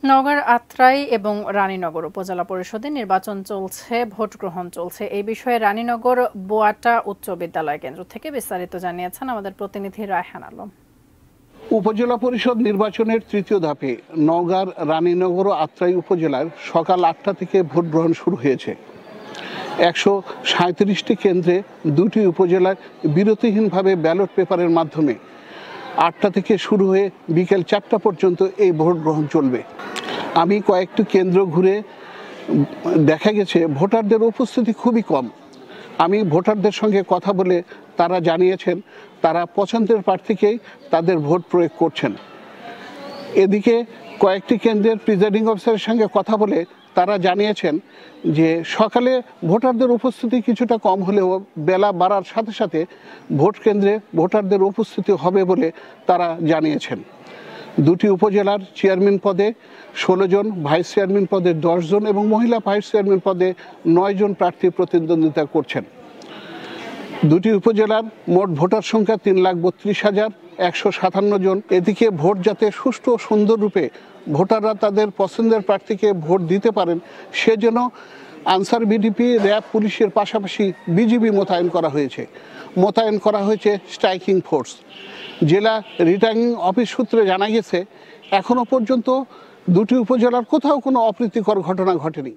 নওগাঁর আত্রাই এবং রানীনগর উপজেলা পরিষদে নির্বাচন চলছে, ভোট গ্রহণ চলছে। এই বিষয়ে রানীনগর বোয়াটা উচ্চ বিদ্যালয় কেন্দ্র থেকে বিস্তারিত জানিয়েছেন আমাদের প্রতিনিধি রায়হান আলম। উপজেলা পরিষদ নির্বাচনের তৃতীয় ধাপে নওগাঁর রানীনগর ও আত্রাই উপজেলার সকাল ৮টা থেকে ভোট গ্রহণ শুরু হয়েছে। ১৩৭টি কেন্দ্রে দুটি উপজেলায় বিরতিহীনভাবে ব্যালট পেপারের মাধ্যমে ৮টা থেকে শুরু হয়ে বিকেল ৪টা পর্যন্ত এই ভোট গ্রহণ চলবে। আমি কয়েকটি কেন্দ্র ঘুরে দেখা গেছে ভোটারদের উপস্থিতি খুবই কম। আমি ভোটারদের সঙ্গে কথা বলে তারা জানিয়েছেন তারা পছন্দের প্রার্থীকেই তাদের ভোট প্রয়োগ করছেন। এদিকে কয়েকটি কেন্দ্রের প্রিজাইডিং অফিসারের সঙ্গে কথা বলে তারা জানিয়েছেন যে সকালে ভোটারদের উপস্থিতি কিছুটা কম হলেও বেলা বাড়ার সাথে সাথে ভোট কেন্দ্রে ভোটারদের উপস্থিতি হবে বলে তারা জানিয়েছেন। দুটি উপজেলার চেয়ারম্যান পদে ১৬ জন, ভাইস চেয়ারম্যান পদে ১০ জন এবং মহিলা ভাইস চেয়ারম্যান পদে ৯ জন প্রার্থী প্রতিদ্বন্দ্বিতা করছেন। দুটি উপজেলার মোট ভোটার সংখ্যা ৩,৩২,১৫৭ জন। এদিকে ভোট যাতে সুষ্ঠু ও সুন্দররূপে ভোটাররা তাদের পছন্দের প্রার্থীকে ভোট দিতে পারেন সেজন্য আনসার বিডিপি, র্যাব, পুলিশের পাশাপাশি বিজিবি মোতায়েন করা হয়েছে স্ট্রাইকিং ফোর্স। জেলা রিটার্নিং অফিস সূত্রে জানা গেছে এখনো পর্যন্ত দুটি উপজেলার কোথাও কোনো অপ্রীতিকর ঘটনা ঘটেনি।